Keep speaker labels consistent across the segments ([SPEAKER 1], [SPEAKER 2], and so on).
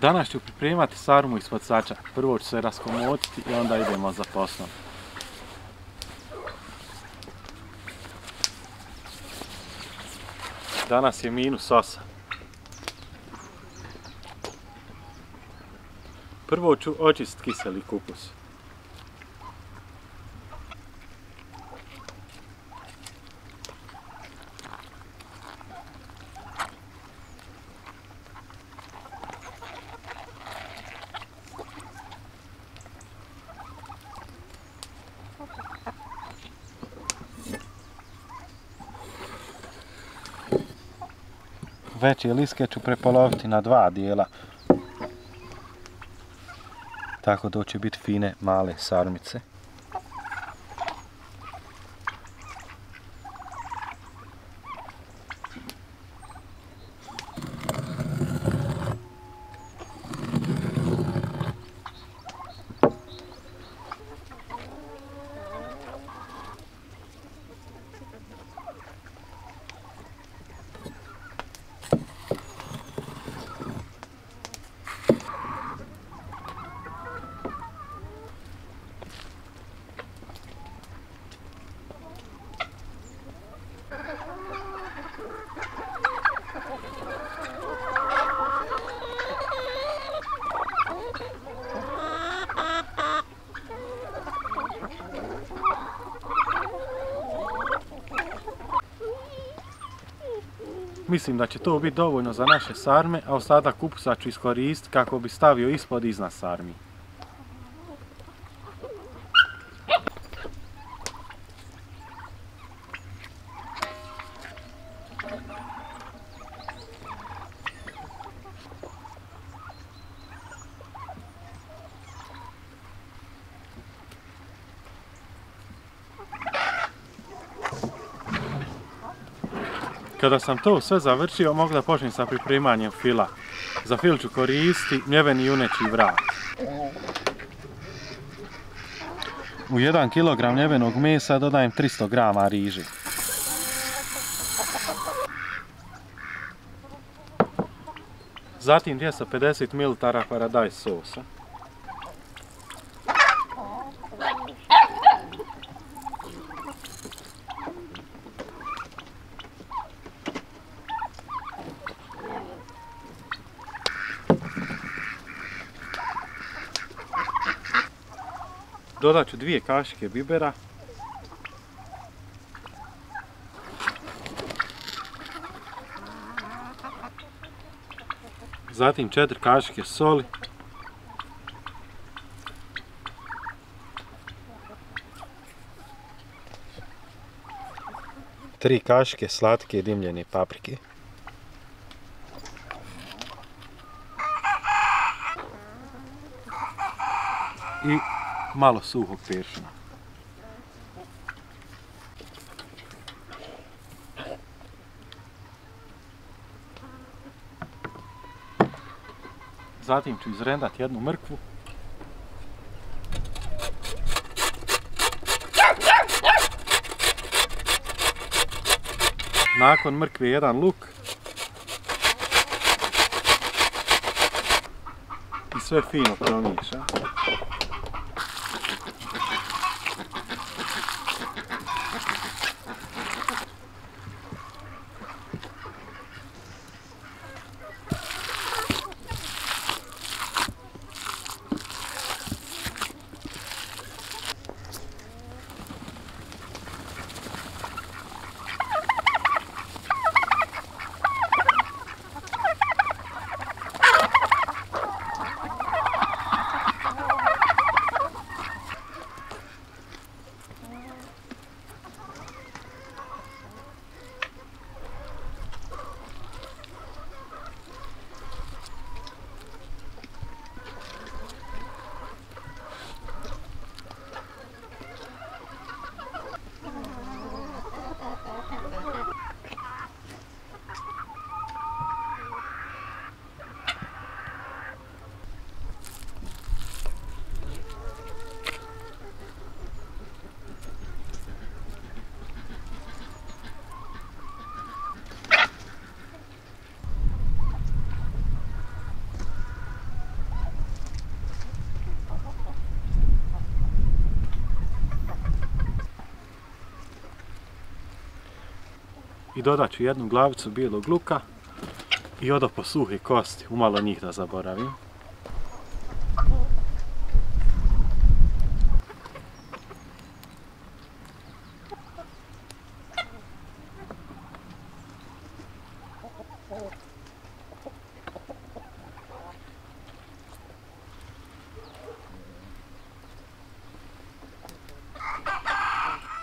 [SPEAKER 1] Danas ću pripremati sarmu ispod sača. Prvo ću se raskomotiti i onda idemo za poslom. Danas je -8. Prvo ću očistiti kiseli kupus. Veće liske ću prepoloviti na 2 dijela. Tako da će biti fine male sarmice. Mislim da će to biti dovoljno za naše sarme, a ostatak kupusa ću iskoristiti kako bi stavio ispod i iznad sarmi. Kada sam to sve završio, mogu da počnem sa pripremanjem fila. Za fil ću koristiti mljeveni juneći vrat. U 1 kg mljevenog mesa dodajem 300 g riže. Zatim 250 ml paradajz sosa. Dodat ću 2 kašike bibera. Zatim 4 kašike soli. Tri kašike slatke dimljene paprike. I malo suhog peršina. Zatim ću izrendati jednu mrkvu. Nakon mrkve jedan luk. I sve fino promiješam. i dodat ću jednu glavicu bijelog luka i odo po suhe kosti, umalo njih da zaboravim.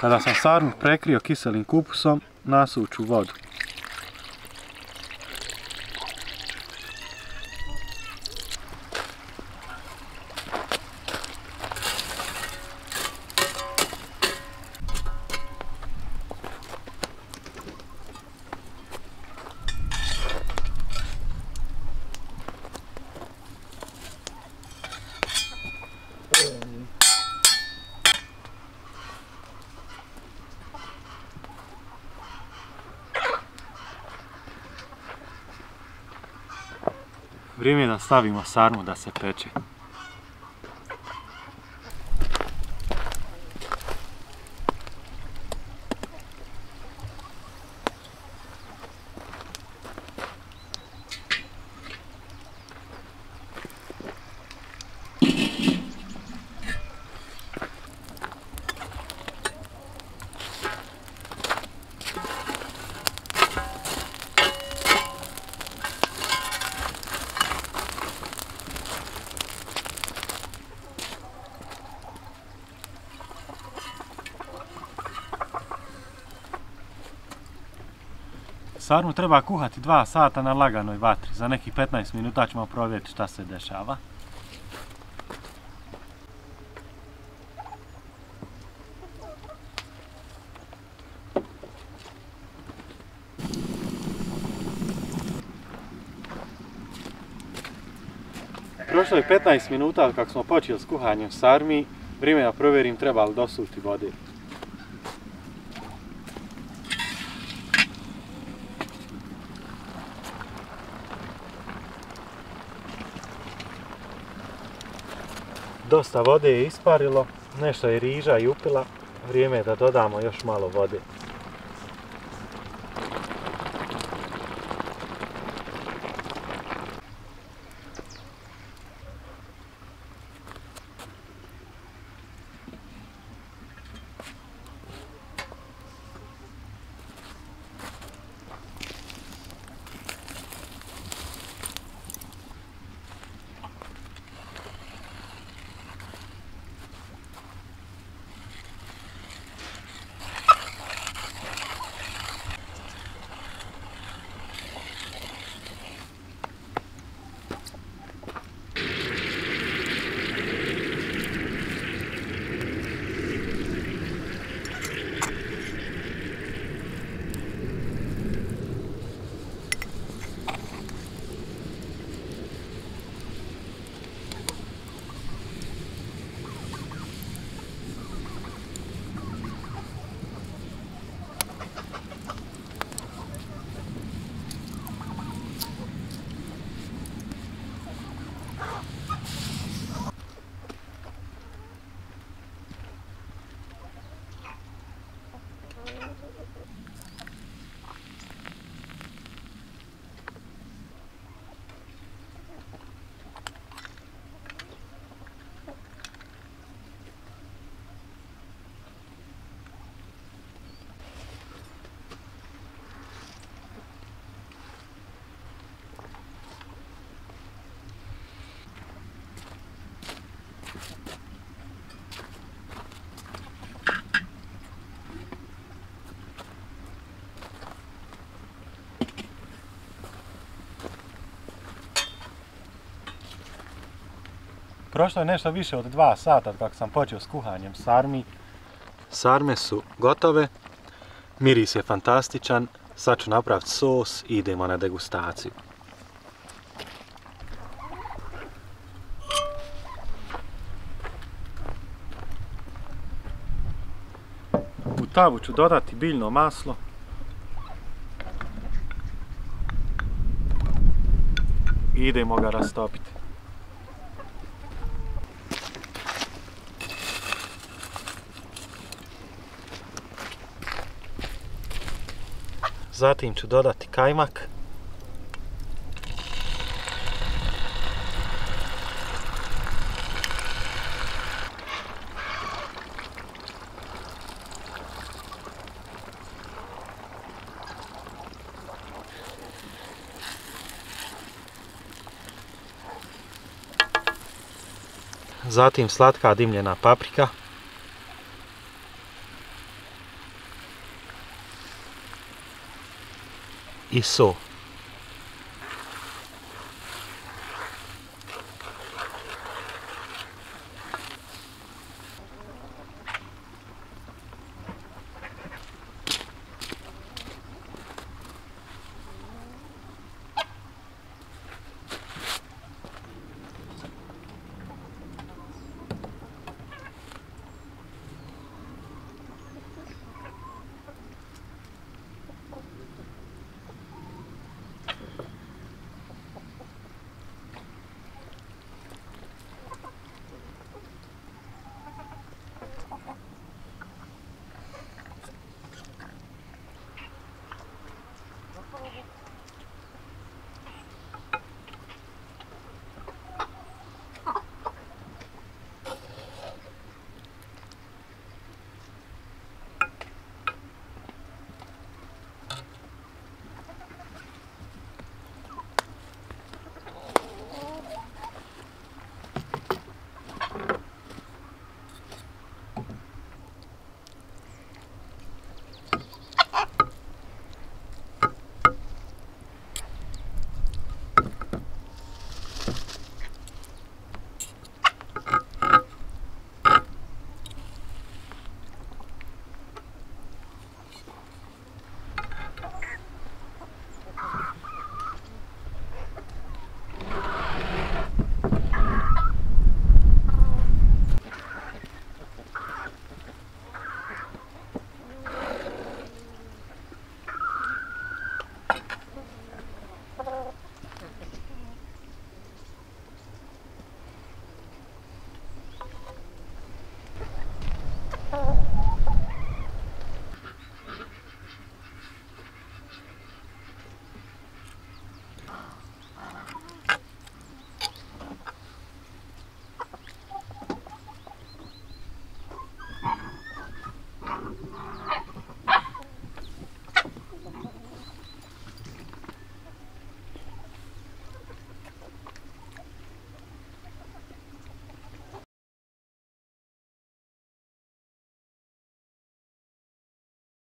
[SPEAKER 1] Kada sam sarmu prekrio kiselim kupusom, nasuću vodu. Vrijeme je da stavimo sarmu da se peče. Sarmu treba kuhati 2 sata na laganoj vatri. Za nekih 15 minuta ćemo provjeriti šta se dešava. Prošlo je 15 minuta kako smo počeli s kuhanjem sarmi. Vrijeme da provjerim treba li dosuti vode. Dosta vode je isparilo, nešto je riža i upila, vrijeme je da dodamo još malo vode. Prošlo je nešto više od 2 sata kako sam počeo s kuhanjem sarmi. Sarme su gotove, miris je fantastičan, sad ću napraviti sos i idemo na degustaciju. U tavu ću dodati biljno maslo. I idemo ga rastopiti. Zatim ću dodati kajmak. Zatim slatka dimljena paprika. I so.